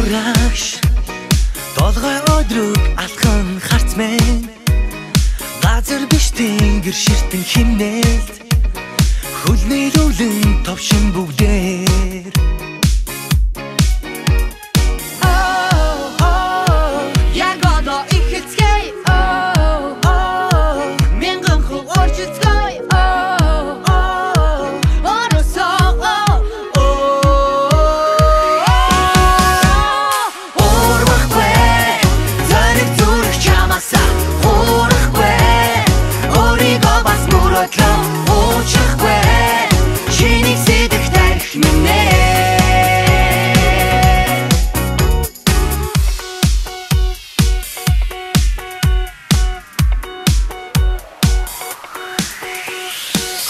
урагш долгой өдрөг алхан харцмэн газар биш тэнгэр ширтэн химнэлт хөлний лүлэн товшин бүгдээр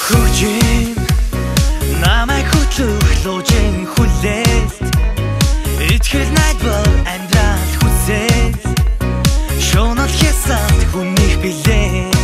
Хүчин намайг хөтлөх луужин хүлээлт итгэл найдвар амьдрал хүсэл шунал хясалт хүнийх билээ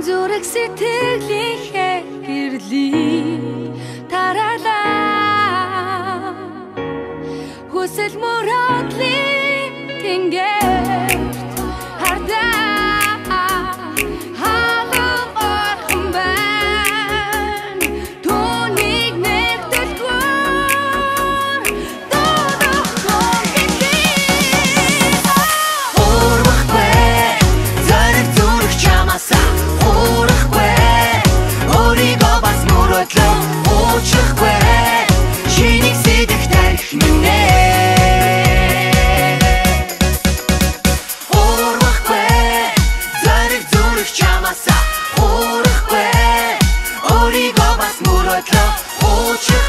Зүрх сэтгэлийнхээ гэрлий тараалаа хүсэл мөрөөдлийн тэнгэрт хардаа халуун орхон байна түүнийг нэгдэлгүй дуудахгүй гэлээ уурахгүй зарим зүрх чамасаа Чамаса, хурахгүй, өөрийгөө бас мөрөөдлөө, уучих